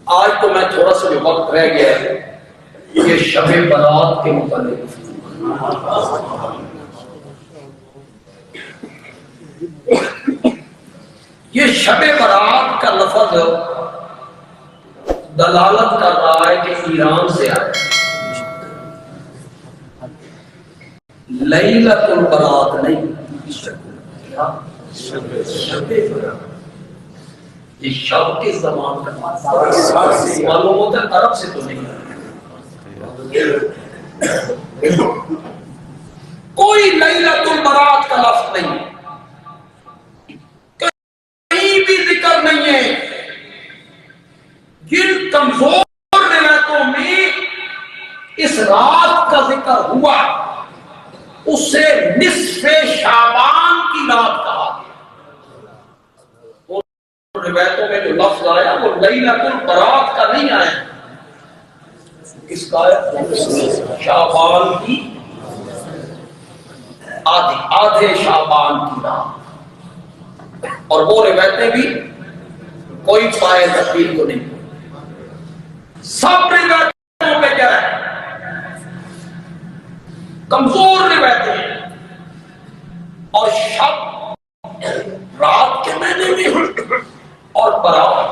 آج تو میں تھوڑا سا جو وقت رہ گیا ہے یہ شب برات کے متعلق یہ شب برات کا لفظ دلالت کر رہا ہے کہ ایران سے آیا لیلۃ البرات نہیں، شب برات یہ شب کے زمان کا معلوم ہوتا ہے عرب سے تو نہیں، کوئی لیلۃ البرات کا لفظ نہیں، کہیں بھی ذکر نہیں ہے۔ جن کمزور روایتوں میں اس رات کا ذکر ہوا اسے نصف شعبان کی رات کہا گیا۔ روایتوں میں جو لفظ آیا وہ لیلۃ البرات کا نہیں آیا، کس کا آیا؟ شعبان کی آدھے شعبان کی رات، اور وہ روایتیں بھی کوئی پائے تقدیر کو نہیں، سب روایتوں پہ کیا ہے؟ کمزور روایتیں ہیں، اور شب رات کے معنی میں اور برات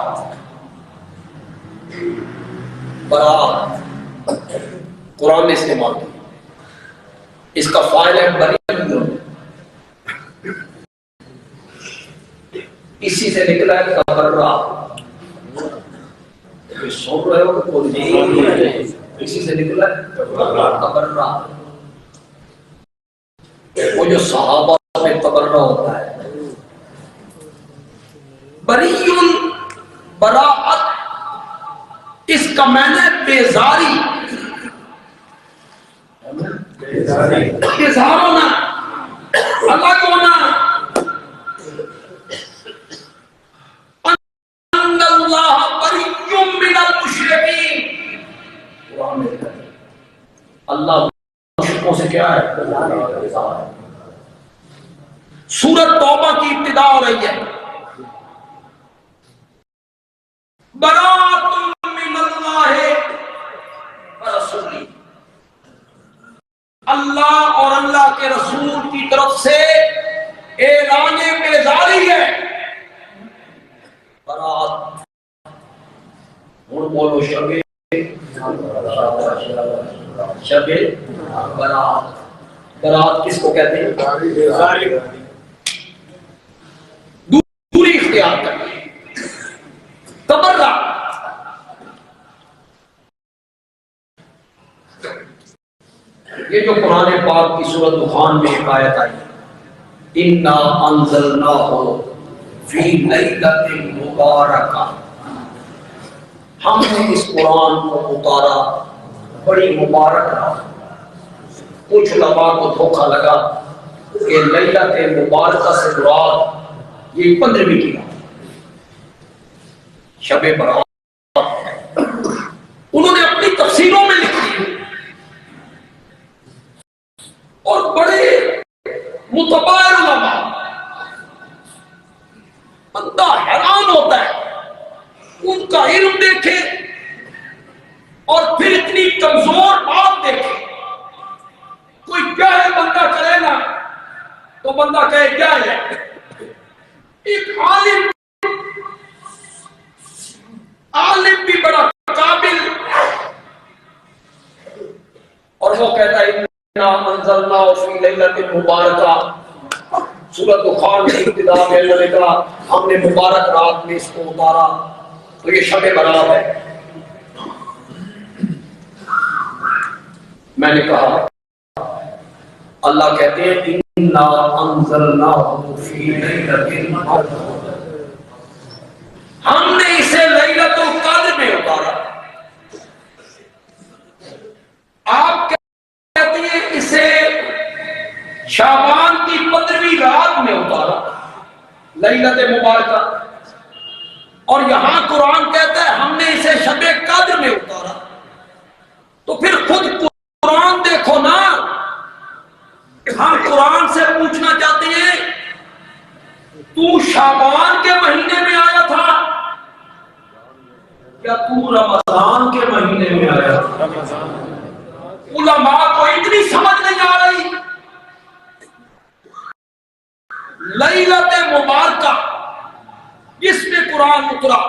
قرآن میں استعمال کی، اس کا فاعل ہے بری، اسی سے نکلا ہے تبرہ، سن رہے ہو کہ اسی سے نکلا ہے تبرہ، وہ جو صحابہ میں تبرہ ہوتا ہے۔ بریٌ براءت، اس کا معنی بیزاری، بیزار ہونا، الگ ہونا، ان اللہ بریٌ من المشرکین، اللہ مشرکوں سے کیا ہے؟ سورۃ توبہ کی ابتدا ہو رہی ہے، براءۃ من اللہ ورسولہ، اللہ اور اللہ کے رسول کی طرف سے اعلان بیزاری ہے، برات۔ ہوں بولو شب برات، برات کس کو کہتے ہیں؟ دوری اختیار کرنا، تبرہ۔ یہ جو قرآن پاک کی سورۃ دخان میں ایک آیت آئی، اِنَّا أَنزَلْنَاهُ فِي لَيْلَةٍ مُبَارَكَةٍ، ہم نے اس قرآن کو اتارا بڑی مبارک رات۔ کچھ علماء کو دھوکہ لگا کہ لیلۃ مبارکہ سے مراد یہ 15ویں کی رات شب برات، انہوں نے اپنی تفسیروں میں لکھی اور بڑے متبائر علماء، بندہ حیران ہوتا ہے ان کا علم دیکھے اور پھر اتنی کمزور بات دیکھے۔ کوئی کیا ہے بندہ کرے نا تو بندہ کہے کیا ہے، ایک عالم بھی بڑا قابل، اور وہ کہتا ہے اِنَّا أَنزَلْنَاهُ فِي لَيْلَةٍ مُبَارَكَةٍ، سورۃ دخان کی ابتدا میں اللہ نے کہا ہم نے مبارک رات میں اس کو اتارا، تو یہ شب برات ہے۔ میں نے کہا اللہ کہتے ہیں اِنَّا أَنزَلْنَاهُ فِي لَيْلَةٍ مُبَارَكَةٍ، ہم نے اسے لیلۃ القدر میں اتارا۔ آپ کہتے ہیں اسے شعبان کی 15ویں رات میں اتارا، لیلۃ مبارکہ، اور یہاں قرآن کہتا ہے ہم نے اسے شب قدر میں اتارا، تو پھر خود قرآن دیکھو نا۔ ہم قرآن سے پوچھنا چاہتے ہیں تو شعبان کے مہینے میں آیا تھا کیا تو رمضان کے مہینے میں آیا؟ علماء کو اتنی سمجھ نہیں آ رہی. لیلت مبارکہ جس میں قرآن اترا،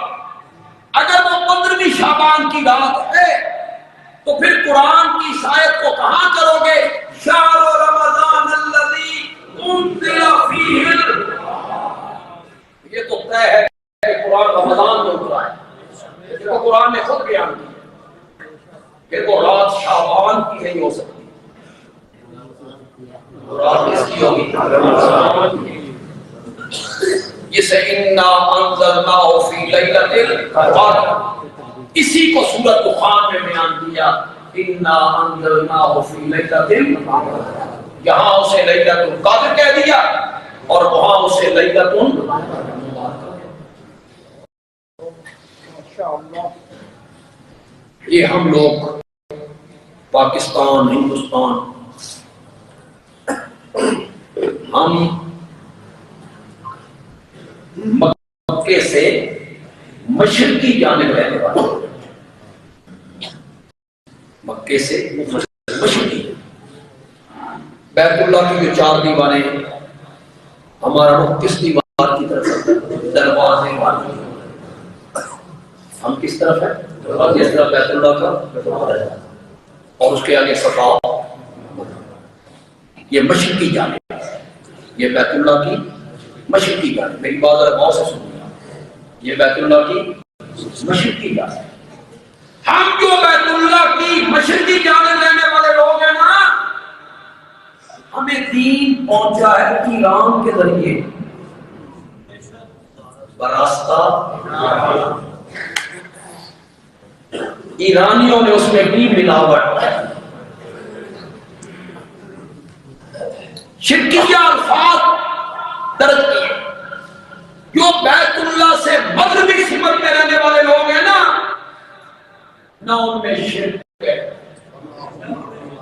اگر وہ 15ویں شعبان کی رات ہے تو پھر قرآن کی آیت کو کہاں کرو گے؟ شہر رمضان الذی انزل فیہ، یہ تو طے ہے کہ قرآن رمضان میں اترا ہے، جو قرآن نے خود بیان کیا. پھر وہ رات شعبان کی نہیں ہو سکتی، رات کس کی ہوگی؟ رمضان کی. جسے انا انزلناہ فی لیلۃ القدر، اسی کو سورۃ دخان میں بیان کیا، انا انزلناہ فی لیلۃ القدر. یہاں اسے لیلۃ القدر کہہ دیا اور وہاں اسے لیلۃ المبارکہ. یہ ہم لوگ پاکستان، ہندوستان، ہم مکے سے مشرقی جانب رہنے والے، مکے سے مشرقی. بیت اللہ کی جو 4 دیواریں، ہمارا رخ کس دیوار کی طرف ہے؟ دروازے والی. ہم کس طرف ہے؟ جس طرف بیت اللہ کا ہے، اور اس کے آگے صفا، یہ مشرقی جانب ہے. یہ بیت اللہ کی مشرقی جانب. میری بات ذرا غور سے سنیے، یہ بیت اللہ کی مشرقی جانب. ہم جو بیت اللہ کی مشرقی جانب رہنے والے لوگ ہیں نا، ہمیں دین پہنچا ہے ایران کے ذریعے، براستہ ایرانیوں نے اس میں بھی ملاوٹ، شرکیہ الفاظ درج کیے. جو بیت اللہ سے مغربی سمت میں رہنے والے لوگ ہیں نا، نہ ان میں شرک ہے،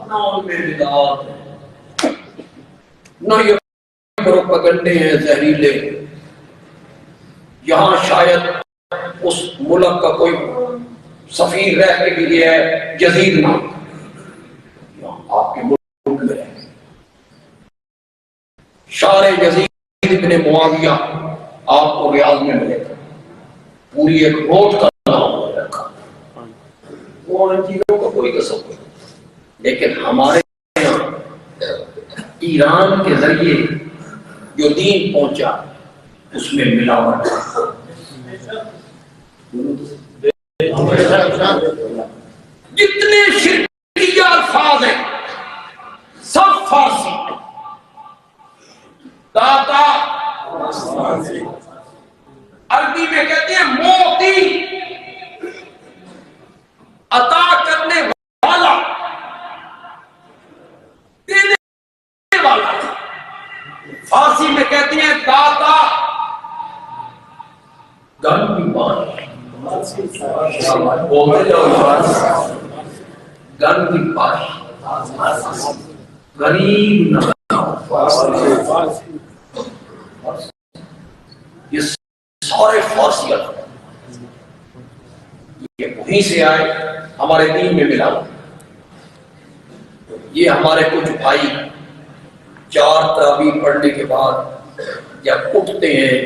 نہ ان میں بدعات ہے، نہ یہ پروپیگنڈے ہیں زہریلے. یہاں شاید اس ملک کا کوئی سفیر رہ کے بھی گیا ہے یزید نام، آپ کے ملک میں شار یزید بن معاویہ آپ کو ریاض میں ملے گا، پوری ایک روڈ کا نام رکھا. وہ ان چیزوں کا کوئی تصور نہیں. لیکن ہمارے یہاں ایران کے ذریعے جو دین پہنچا اس میں ملاوٹ. جتنے شرکیہ الفاظ ہیں سب فارسی. داتا عربی میں کہتے ہیں موتی، عطا کرنے والا، دینے والا. فارسی میں کہتے ہیں داتا. گن کی پاش، گن کی پاش، غریب نہ یہ سارے فارسی یہ وہیں سے آئے، ہمارے دین میں ملا. یہ ہمارے کچھ بھائی 4 تراویح پڑھنے کے بعد جب اٹھتے ہیں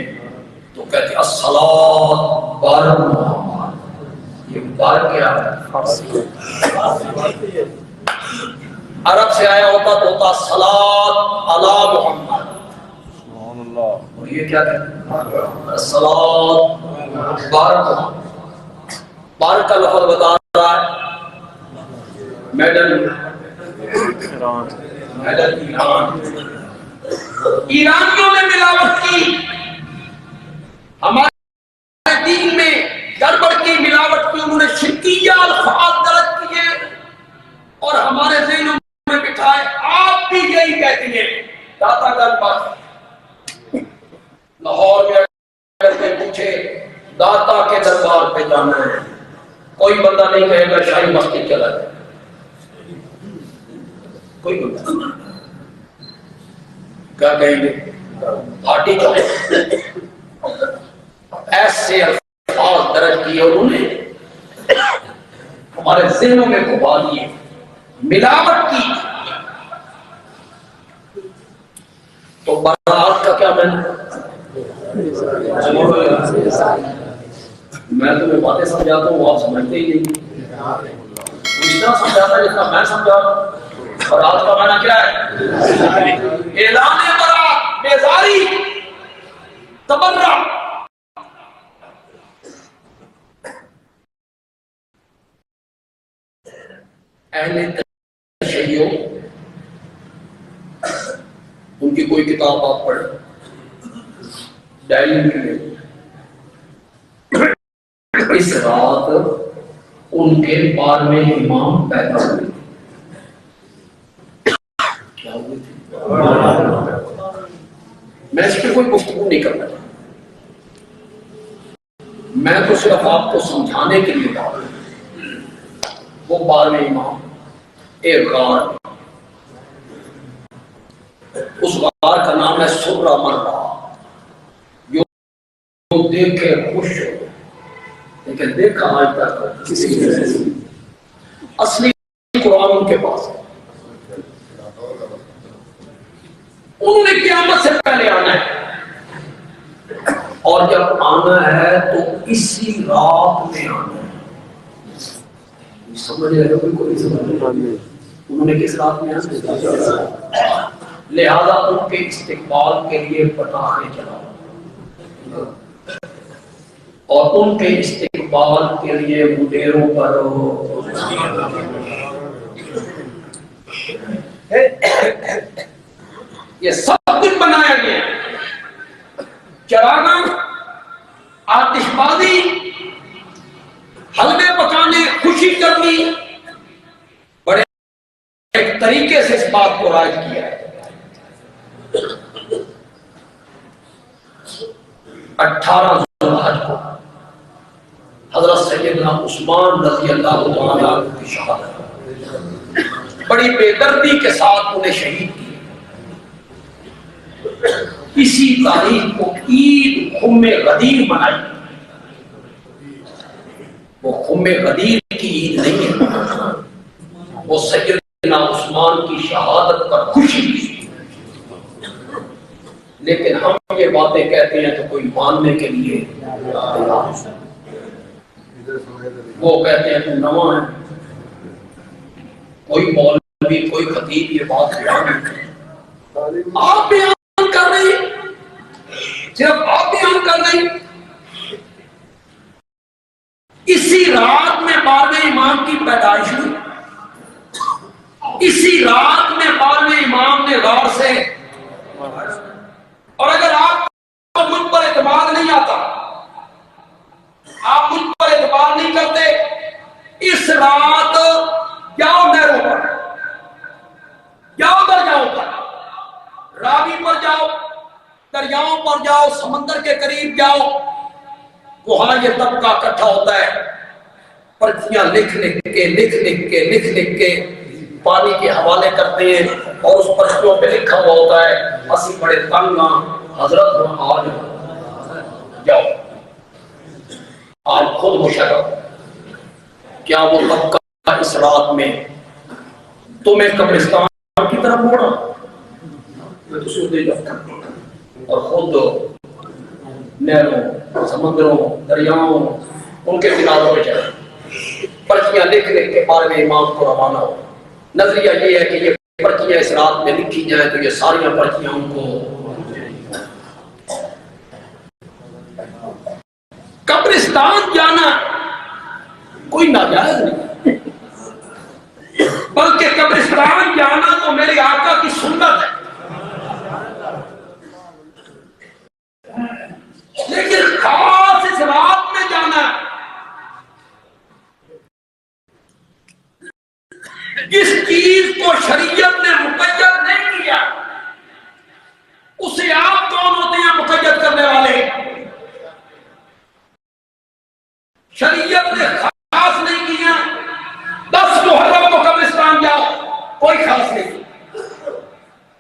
تو کہتے ہیں الصلاۃ بار محمد. یہ بار کیا ہے؟ عرب سے آیا ہوتا تو ہوتا الصلاۃ علی محمد، اور یہ کیا کہتے ہیں؟ الصلاۃ بار محمد. بار کا لفظ بتا رہا ہے میڈل ایران. ایرانیوں نے ملاوٹ کی، ہمارے دین میں گڑبڑ کی، ملاوٹ کی. انہوں نے شرکیہ الفاظ درج کیے اور ہمارے ذہنوں میں بٹھائے. آپ بھی یہی کہتے ہیں. داتا گن بات لاہور میں اگر پوچھے داتا کے دربار پہ جانا ہے، کوئی بندہ نہیں کہے گا شاہی مسجد چلا جائے. کوئی بندہ کیا کہیں گے؟ پارٹی چلے. ایسے الفاظ درج کیے انہوں نے ہمارے ذہنوں میں گھبا دیے، ملاوٹ کی. تو برات کا کیا میں تمہیں باتیں سمجھاتا ہوں، آپ سمجھتے ہی نہیں. اتنا سمجھاتا ہے جتنا میں سمجھا. برات کا معنی کیا ہے؟ اعلان برات، بیزاری، تبرع. اہل تشیع ان کی کوئی کتاب آپ پڑھیں، ڈائری میں اس رات ان کے 12ویں امام پیدا ہوئے. کیا ہوئے تھے؟ میں اس پہ کوئی گفتگو نہیں کرنا چاہتا، میں تو صرف آپ کو سمجھانے کے لیے بات ہوں. وہ 12ویں امام ایک غار، اس غار کا نام ہے سرہ مرہ. جو دیکھے خوش ہو، لیکن دیکھا آج تک کسی نے. اصلی قرآن ان کے پاس ہے. انہوں نے قیامت سے پہلے آنا ہے، اور جب آنا ہے تو اسی رات میں آنا ہے. سمجھ رہے ہو؟ کوئی سمجھ نہیں. انہوں نے کس رات میں آنا ہے؟ لہذا ان کے استقبال کے لیے پٹاخے چلاؤ، اور ان کے استقبال کے لیے مڈیروں پر یہ سب کچھ بنایا گیا. چراغاں، آتش بازی، حلوے پکانے، خوشی کرنی، بڑے ایک طریقے سے اس بات کو رائج کیا ہے. 18 ذوالحج کو حضرت سیدنا عثمان رضی اللہ تعالیٰ عنہ کی شہادت، بڑی بے دردی کے ساتھ انہیں شہید کیا. اسی تاریخ کو عید خم غدیر منائی. وہ خم غدیر کی عید نہیں ہے، وہ سیدنا عثمان کی شہادت پر خوشی کی. لیکن ہم یہ باتیں کہتے ہیں تو کوئی ماننے کے لیے وہ کہتے ہیں تو نواں ہے. کوئی مولوی، کوئی خطیب یہ بات آپ بیان کر رہی، صرف آپ بیان کر رہی. اسی رات میں 12ویں امام کی پیدائش ہوئی. اسی رات میں 12ویں امام نے غار سے. اور اگر آپ کو مجھ پر اعتماد نہیں آتا، آپ مجھ پر اعتماد نہیں کرتے، اس رات جاؤ نہروں پر، جاؤ دریاؤں پر، راوی پر جاؤ، دریاؤں پر جاؤ، سمندر کے قریب جاؤ. وہاں یہ طبقہ اکٹھا ہوتا ہے، پرچیاں لکھ لکھ کے پانی کے حوالے کرتے ہیں، اور اس پرچیوں پہ لکھا ہوا ہوتا ہے اسی بڑے تنگ حضرت آج جاؤ. آپ خود مشرف، کیا وہ طبقہ اس رات میں تمہیں قبرستان کی طرف موڑا؟ میں تو سوچ جاتا اور خود نہروں، سمندروں، دریاؤں، ان کے کناروں پہ چلے، پرچیاں لکھ کے 12ویں امام کو روانہ ہو. نظریہ یہ ہے کہ یہ پرچیاں اس رات میں لکھی جائیں تو یہ ساریاں پرچیاں ان کو. قبرستان جانا کوئی ناجائز نہیں، بلکہ قبرستان جانا تو میرے آقا کی سنت ہے. لیکن خاص اس رات میں جانا، جس چیز کو شریعت نے مقید نہیں کیا اسے آپ کون ہوتے ہیں مقید کرنے والے؟ شریعت نے خاص نہیں کیا 10 محرم کو قبرستان جاؤ، کوئی خاص نہیں.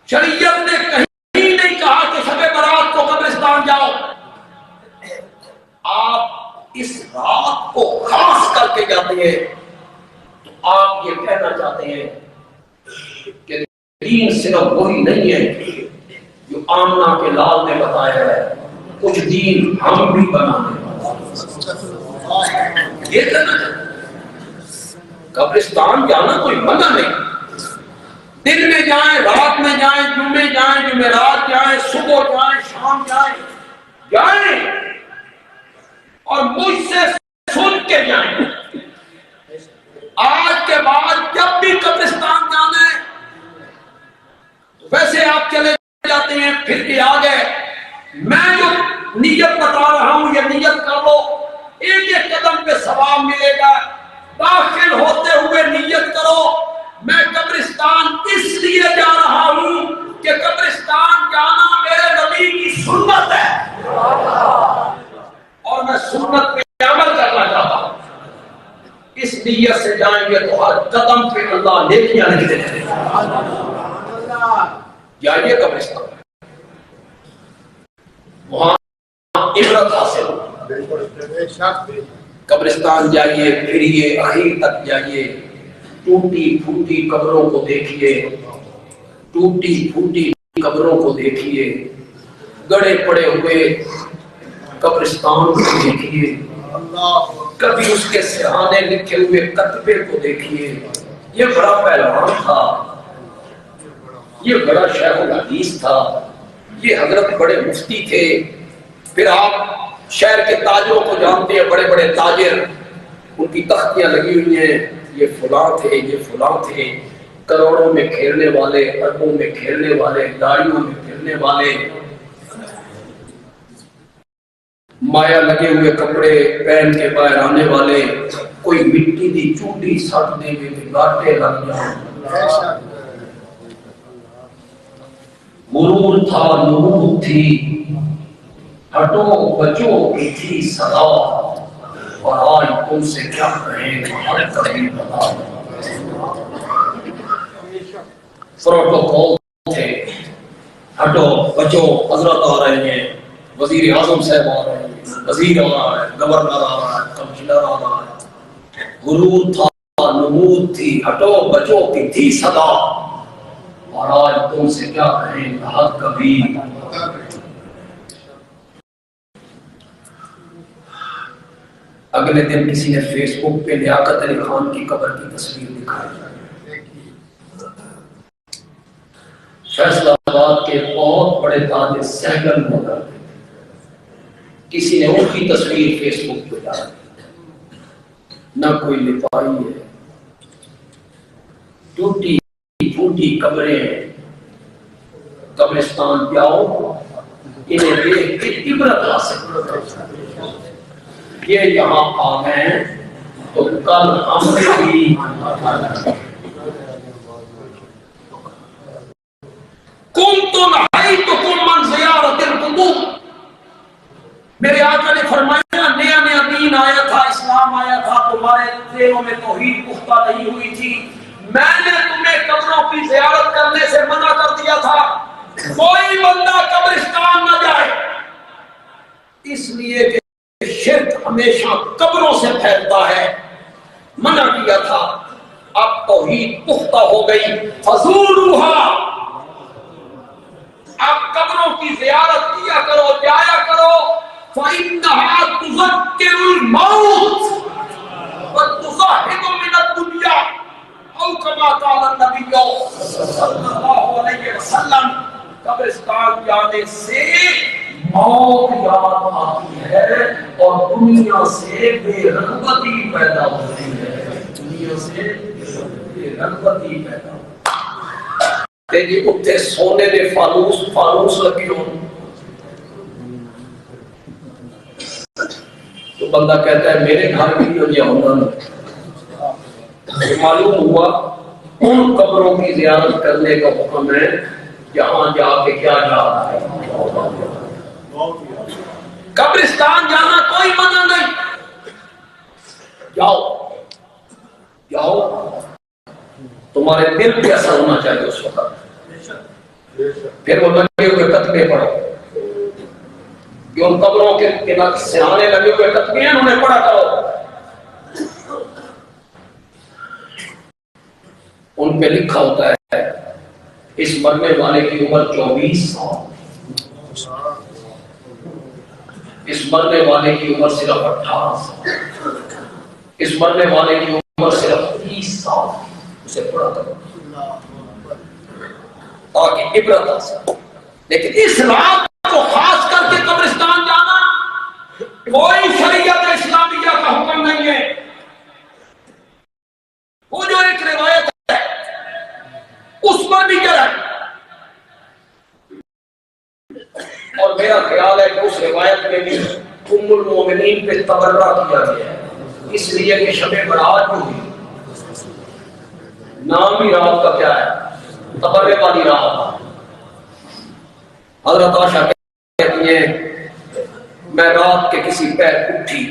شریعت نے کہیں نہیں کہا کہ شب برات کو قبرستان جاؤ. آپ اس رات کو خاص کر کے جاتے ہیں آپ یہ کہنا چاہتے ہیں کہ دین صرف وہی نہیں ہے جو آمنہ کے لال نے بتایا ہے، کچھ دین ہم بھی بنانے یہ کہنا چاہتے ہیں۔ قبرستان جانا کوئی منع نہیں، دن میں جائیں، رات میں جائیں، جمعے جائیں، جمعرات جائیں، صبح جائیں، شام جائیں، جائیں اور مجھ سے سن کے جائیں۔ آج کے بعد جب بھی قبرستان جانا ہے، ویسے آپ چلے جاتے ہیں پھر کے آگے میں جو نیت بتا رہا ہوں یہ نیت کر لو، ایک ایک قدم پہ ثواب ملے گا۔ داخل ہوتے ہوئے نیت کرو میں قبرستان اس لیے جا رہا ہوں کہ قبرستان جانا میرے نبی کی سنت ہے اور میں سنت پہ عمل کرنا چاہتا ہوں۔ اس نیت سے جائیں گے تو ہر قدم پہ اللہ نیکیاں لکھتے رہیں گے۔ جائیے قبرستان، وہاں عبرت حاصل ہو۔ قبرستان جائیے، پھریے، آخر تک جائیے، ٹوٹی پھوٹی قبروں کو دیکھیے، ٹوٹی پھوٹی قبروں کو دیکھیے، گڑے پڑے ہوئے قبرستان کو دیکھیے، کبھی اس کے سرہانے لکھے ہوئے کتبے کو دیکھیے۔ یہ بڑا پہلوان تھا، یہ بڑا شیخ الحدیث تھا، یہ حضرت بڑے مفتی تھے۔ پھر آپ شہر کے تاجروں کو جانتے ہیں، بڑے بڑے تاجر، ان کی تختیاں لگی ہوئی ہیں، یہ فلاں تھے، یہ فلاں تھے، کروڑوں میں کھیلنے والے، اربوں میں کھیلنے والے، گاڑیوں میں پھرنے والے، مایا لگے ہوئے کپڑے پہن کے باہر آنے والے، کوئی مٹی دی چوٹی سٹ دے میں گاٹے لگ جائیں۔ مرور تھا، نور تھی، ہٹو بچوں کی تھی صدا، اور آج تم سے کیا کہیں ہر کبھی بتا۔ پروٹوکول تھے، ہٹو بچوں، حضرت آ رہے ہیں، وزیر اعظم صاحب آ رہے ہیں، وزیر آ رہا ہے، گورنر آ رہا ہے، کمشنر آ رہا ہے۔ غرور تھا، نمود تھی، ہٹو بچوں کی تھی صدا، اور آج تم سے کیا کہیں کہا کبھی۔ اگلے دن کسی نے فیس بک پہ لیاقت علی خان کی قبر کی تصویر دکھائی۔ فیصلہ آباد کے بہت بڑے تاجر سہگل مدر، کسی نے ان کی تصویر فیس بک پہ ڈالی، نہ کوئی لپائی ہے، ٹوٹی پھوٹی قبریں۔ قبرستان جاؤ، انہیں دیکھ کے عبرت حاصل کرو۔ یہ یہاں آ گئے تو کل ہم بھی کنتم نہیتکم من زیارت القبور، میرے آقا نے فرمایا نیا نیا دین آیا تھا، اسلام آیا تھا، تمہارے دلوں میں توحید پختہ نہیں ہوئی تھی، میں نے تمہیں قبروں کی زیارت کرنے سے منع کر دیا تھا، کوئی بندہ قبرستان نہ جائے، اس لیے کہ شرک ہمیشہ قبروں سے پھیلتا ہے، منع کیا تھا۔ اب توحید پختہ ہو گئی، فزوروہا، اب قبروں کی زیارت کیا کرو، جایا کرو، فإنہا تذکر الموت وتزہد من الدنیا، او کما قال النبی صلی اللہ علیہ وسلم، قبرستان جانے سے موت یاد آتی ہے اور دنیا سے بے رغبتی پیدا ہوتی ہے، دنیا سے بے رغبتی پیدا ہوتی ہے۔ جی اتنے سونے دے فانوس لگی ہو تو بندہ کہتا ہے میرے گھر بھی ہو جائے ہونا، معلوم ہوا ان قبروں کی زیارت کرنے کا حکم ہے جہاں جا کے کیا جا رہا ہے، قبرستان جانا کوئی منع نہیں، جاؤ جاؤ، تمہارے دل پہ اثر ہونا چاہیے اس وقت۔ پھر وہ لگے ہوئے کتبے پڑھو، کہ ان قبروں کے سرانے لگے ہوئے کتبے ہیں انہیں پڑھا کرو۔ ان پہ لکھا ہوتا ہے اس مرنے والے کی عمر 24 سال، اس مرنے والے کی عمر صرف 18 سال، اس مرنے والے کی عمر صرف 30 سال، اسے پڑھا تھا تاکہ عبرت حاصل۔ لیکن اس رات کو خاص کر کے قبرستان جانا کوئی شریعت اسلامیہ کا حکم نہیں ہے۔ وہ جو ایک روایت ہے اس پر بھی کیا ہے، اور میرا خیال ہے کہ اس روایت میں بھی ام المومنین پہ تبرہ کیا گیا ہے، اس لیے کہ شب برات جو ہوئی نام ہی رات کا کیا ہے، تبرے والی رات۔ حضرت عائشہ کہتی ہیں میں رات کے کسی پیر اٹھی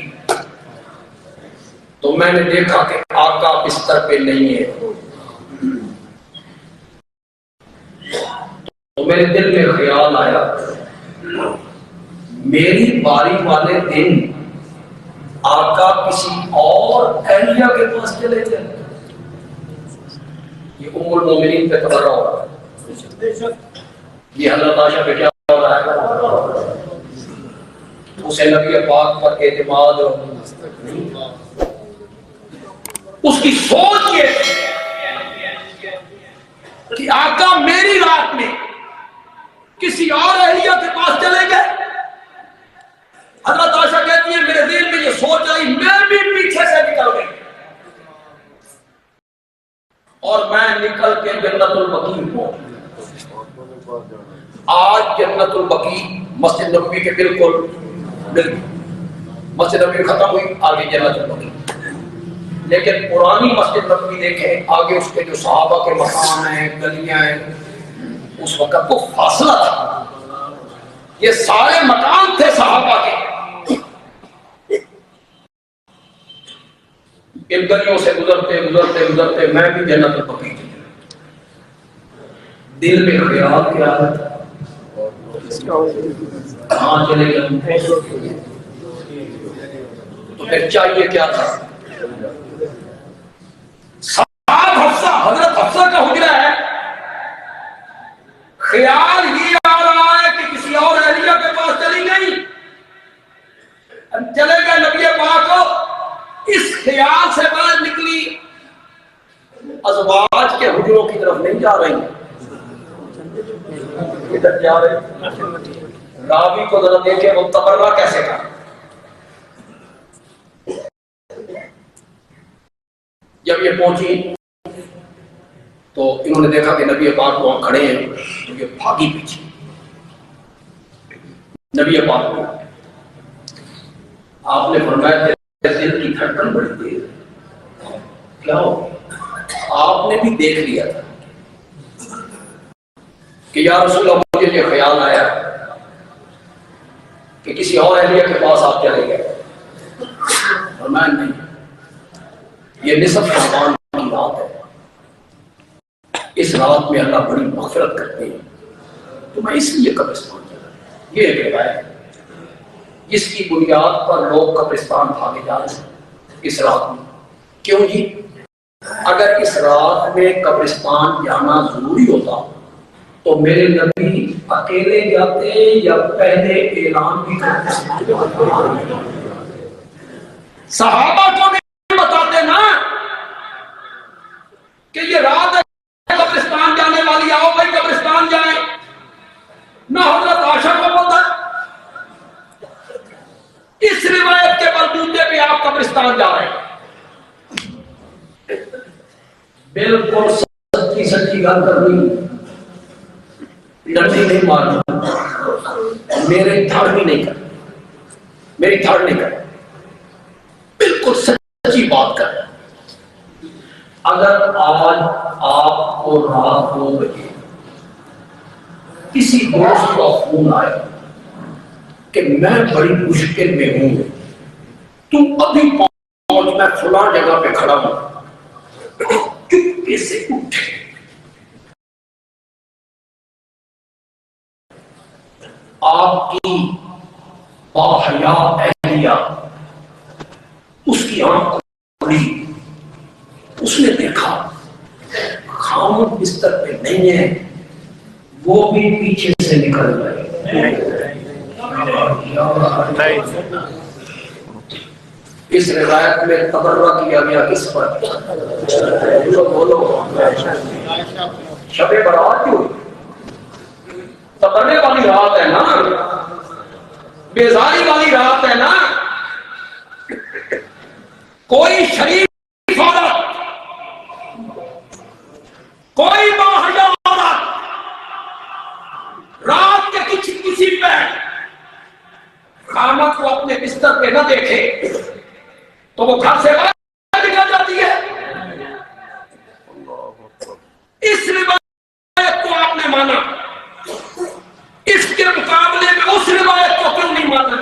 تو میں نے دیکھا کہ آقا بستر پہ نہیں ہے، تو میرے دل میں خیال آیا میری باری والے دن آقا کسی اور اہلیہ کے پاس چلے گئے۔ یہ ام المومنین پہ تبرہ ہو رہا ہے، یہ حضرت عائشہ پہ کیا ہو رہا ہے، اسے نبی پاک پر اعتماد نہیں، اس کی سوچ یہ کہ آقا میری رات میں کسی اور اہلیہ کے پاس چلے گئے۔ حضرت عائشہ کہتی ہے میرے دل میں یہ سوچ آئی، میں بھی پیچھے سے نکل گئی اور میں نکل کے جنت البقیع پہنچ۔ آج جنت البقیع مسجد نبوی کے بالکل مسجد نبوی ختم ہوئی، آگے جنت البقیع، لیکن پرانی مسجد نبوی دیکھیں آگے اس کے جو صحابہ کے مکان ہیں، گلیاں ہیں، اس وقت تو فاصلہ تھا، یہ سارے مکان تھے صحابہ کے، ان گلیوں سے گزرتے گزرتے گزرتے میں بھی جنت البقیع کی، دل میں خیال کیا ہے کہاں چلے گئے، تو پھر چاہیے کیا تھا، ساتھ حفصہ، حضرت حفصہ کا حجرہ ہے، خیال یہ آ رہا ہے کہ کسی اور اہلیہ کے پاس چلی گئی، چلے گئے نبی پاک، اس خیال سے باہر نکلی، ازواج کے حجروں کی طرف نہیں جا رہی، ادھر جا رہے۔ راوی کو ذرا دیکھیں وہ تبرہ کیسے کر، جب یہ پہنچی تو انہوں نے دیکھا کہ نبی پاک وہاں کھڑے ہیں، تو یہ بھاگی پیچھے، نبی پاک کو آپ نے فرمایا کہ دل کی دھڑکن بڑی تیز ہے، کیا ہو، آپ نے بھی دیکھ لیا تھا کہ یا رسول اللہ مجھے یہ خیال آیا کہ کسی اور اہلیہ کے پاس آپ چلے گئے، فرمایا نہیں، یہ نصف شعبان کی رات ہے، اس رات میں اللہ بڑی مغفرت کرتے ہیں، تو میں اس لیے قبرستان چلا۔ یہ ایک روایت ہے جس کی بنیاد پر لوگ قبرستان بھاگے جا رہے ہیں اس رات میں۔ کیوں جی؟ اگر اس رات میں قبرستان جانا ضروری ہوتا تو میرے نبی اکیلے جاتے یا پہلے اعلان بھی کرتے، صحابہ کو نہیں بتاتے نا کہ یہ رات ہے قبرستان جانے والی، آؤ بھائی قبرستان جائیں، نہ حضرت عائشہ کو بولتا، اس روایت کے بلبوتے پہ آپ قبرستان جا رہے ہیں، بالکل سچی سچی گل کرنی، ڈنڈی نہیں مارنا، میرے دھڑ بھی نہیں کر، میری دھڑ نہیں کر، بالکل سچی بات کر۔ اگر آج آپ کو رات 2 بجے کسی دوست کا فون آئے کہ میں بڑی مشکل میں ہوں، تم ابھی پہنچ، میں فلاں جگہ پہ کھڑا ہوں، چپکے سے اٹھے، آپ کی باحیا اہلیہ، اس کی آنکھ کھلی، اس نے دیکھا خاموش بستر پہ نہیں ہے، وہ بھی پیچھے سے نکل گئے. اس روایت میں تبرہ کیا گیا کس پر؟ بولو شب برات کیوں؟ تبرے والی رات ہے نا، بیزاری والی رات ہے نا. کوئی شریف عورت، کوئی باحیا عورت رات کے کسی پہ خامد کو اپنے بستر پہ نہ دیکھے تو وہ گھر سے باہر نکل جاتی ہے. اس روایت کو آپ نے مانا، اس کے مقابلے میں اس روایت کو کیوں نہیں مانا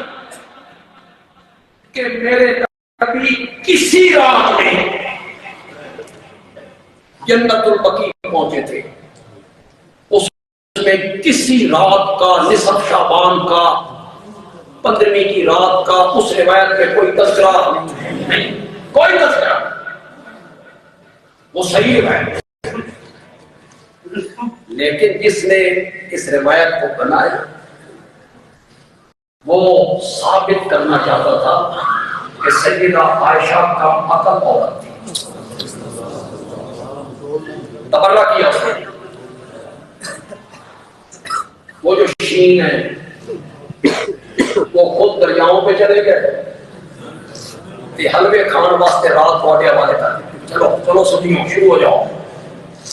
کہ میرے نبی کسی رات میں جنت البقیع پہنچے تھے، اس میں کسی رات کا نصف شعبان کا 15ویں کی رات کا اس روایت میں کوئی تذکرہ نہیں، کوئی تذکرہ. وہ صحیح روایت، لیکن جس نے اس روایت کو بنایا وہ ثابت کرنا چاہتا تھا کہ سیدہ عائشہ کا عقل عورت تھی. تبرہ کیا اس نے. وہ جو شین ہے وہ خود دریاؤں پہ چلے گئے کہ حلوے کھان واسطے رات واٹے والے تھا. چلو چلو سبھی شروع ہو جاؤ،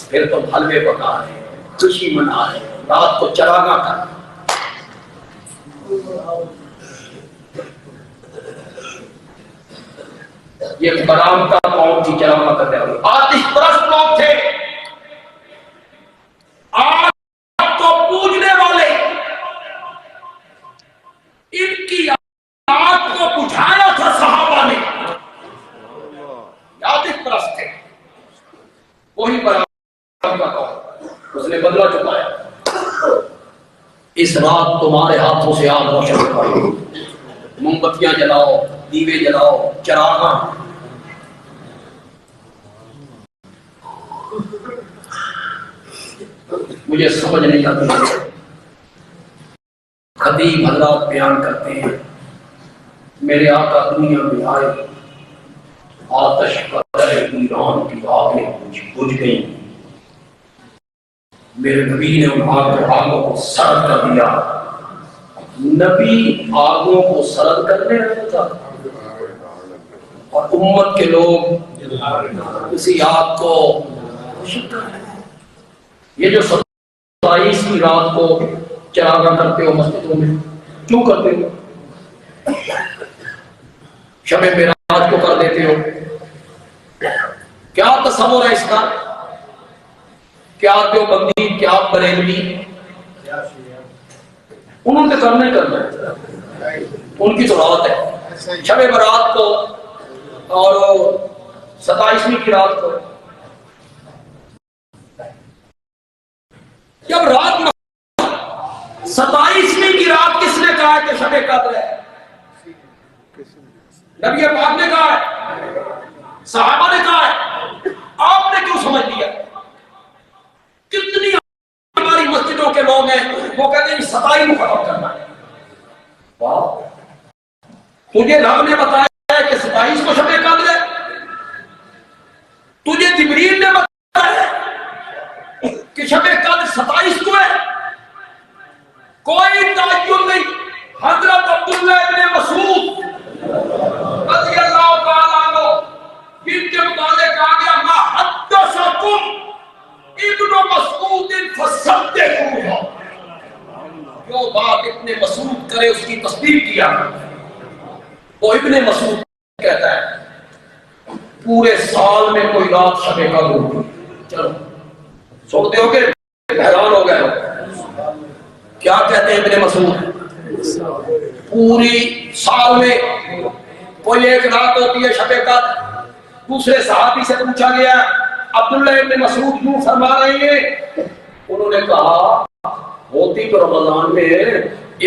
پھر تم حلوے پکا رہے، خوشی منا رہے، رات کو چراغاں کر. یہ برام کا قوم تھی، چراغاں کرنے والی آتش پرست لوگ تھے، آگ کو پوجنے والے. ان کی آگ کو بجھایا تھا صحابہ نے، آتش پرست تھے. وہی برام کا قوم، اس نے بدلہ چکایا. اس رات تمہارے ہاتھوں سے آگ روشن کروائی، موم بتیاں جلاؤ، دیوے جلاؤ، چراغاں. مجھے سمجھ نہیں آتی. خطیب حضرات بیان کرتے ہیں میرے آقا دنیا میں آئے، آتش قدر ایران کی آگیں بجھ گئی. میرے نبی نے ان آگوں کو سرد کر دیا. نبی آگوں کو سرد کرنے رہتا اور امت کے لوگ اسی آگ کو. یہ جو 27 کی رات کو چراغاں کرتے ہو مسجدوں میں، کیوں کرتے ہو؟ شب معراج کو کر دیتے ہو. کیا تصور ہے اس کا؟ کیا دیوبندی، کیا بریلوی، انہوں نے کرنا ہی کرنا ہے، ان کی تو رات ہے شب برات کو اور 27ویں کی رات کو. جب رات 27ویں کی رات کس نے کہا کہ شب قدر ہے؟ نبی پاک نے کہا ہے، صحابہ نے کہا ہے، آپ نے کیوں سمجھ لیا؟ کتنی ہماری مسجدوں کے لوگ ہیں وہ کہتے ہیں 27 کو ختم کرنا ہے. واہ، تجھے رب نے بتایا کہ 27 کو شب قدر ہے، تجھے جبریل نے بتایا کہ شب قدر 27 کو ہے. کوئی تعجب نہیں. حضرت عبداللہ ابن مسعود رضی اللہ تعالیٰ عنہ جن کے متعلق کہا گیا ما حدثکم ابن مسعود فصدقوہ، جو بات ابن مسعود کرے اس کی تصدیق کیا. وہ ابن مسعود کہتا ہے پورے سال میں کوئی رات شب قدر ہوتی. چلو سنتے ہو کہ حیران ہو گئے ہو. کیا کہتے ہیں ابن مسعود؟ پوری سال میں کوئی ایک رات ہوتی ہے شب قدر. دوسرے صحابی سے پوچھا گیا، عبداللہ ابن مسعود کیوں فرما رہے ہیں؟ انہوں نے کہا ہوتی تو رمضان میں ہے.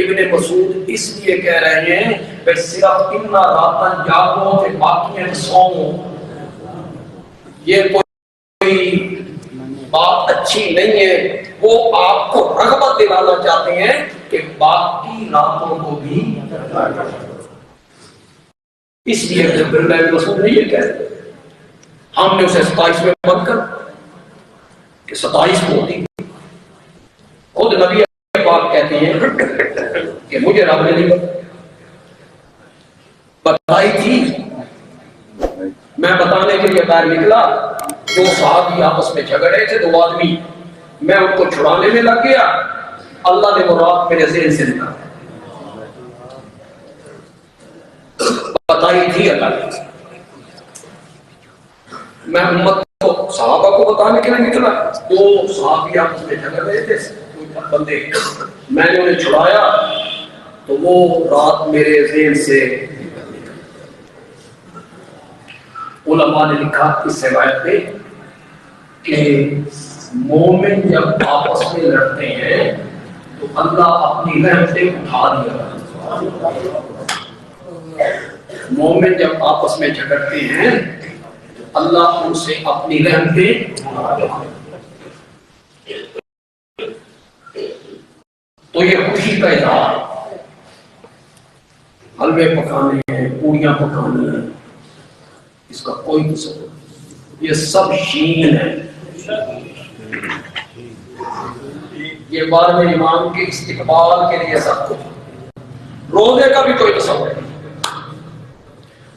ابن مسعود اس لیے کہہ رہے ہیں کہ صرف اتنا راتاں جاگو کہ باقی سوؤں. یہ کوئی بات اچھی نہیں ہے، وہ آپ کو رغبت دلانا چاہتے ہیں کہ باقی راتوں کو بھی، اس لیے اللہ رسول نے یہ کہہ ہم نے اسے 27 میں بند کر کہ 27 کو ہوتی۔ خود نبی پاک کہتے ہیں کہ مجھے رب نے نہیں بتائی تھی، میں بتانے کے لیے باہر نکلا، دو صحابی آپس میں جھگڑ رہے تھے، دو آدمی، میں ان کو چھڑانے میں لگ گیا، اللہ نے مراد میرے ذہن سے نکالا، بتائی تھی اللہ نے، میں امت کو صحابہ کو بتانے کے لیے نکلا، دو صحابی آپس میں جھگڑ رہے تھے بندے، میں نے انہیں چھڑایا تو وہ رات میرے ذہن سے، علماء نے لکھا اس روایت پہ کہ مومن جب آپس میں لڑتے ہیں تو اللہ اپنی رحمتیں اٹھا دیا، مومن جب آپس میں جھگڑتے ہیں اللہ ان سے اپنی رحمتیں، تو یہ خوشی کا اظہار، حلوے پکانے ہیں، پوریاں پکانے ہیں، اس کا کوئی تصور نہیں، یہ سب شین ہے، یہ 12ویں امام کے استقبال کے لیے سب کچھ، روزے کا بھی کوئی تصور نہیں،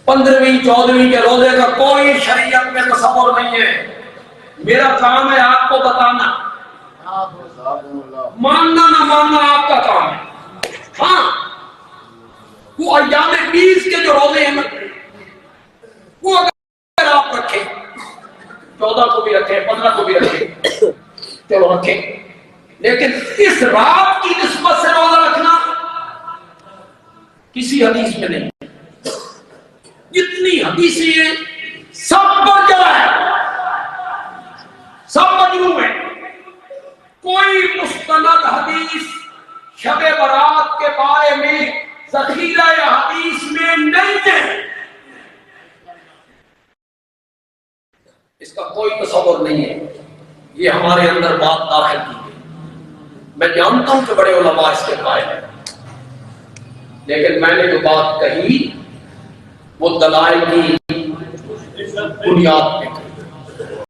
15ویں 14ویں کے روزے کا کوئی شریعت میں تصور نہیں ہے، میرا کام ہے آپ کو بتانا، ماننا نہ ماننا آپ کا کام ہے، ہاں وہ ایام 20 کے جو روزے ہیں وہ اگر آپ رکھیں، 14 کو بھی رکھیں، 15 کو بھی رکھیں، چلو رکھیں، لیکن اس رات کی نسبت سے روزہ رکھنا کسی حدیث میں نہیں، جتنی حدیثیں ہیں سب پر چلا ہے، سب مجموع ہے، کوئی مستند حدیث شب برات کے بارے میں ذخیرہ حدیث میں نہیں ہے، اس کا کوئی تصور نہیں ہے، یہ ہمارے اندر بات داخل کی گئی، میں جانتا ہوں کہ بڑے علماء اس کے قائل ہیں، لیکن میں نے جو بات کہی وہ دلائل کی بنیاد پہ،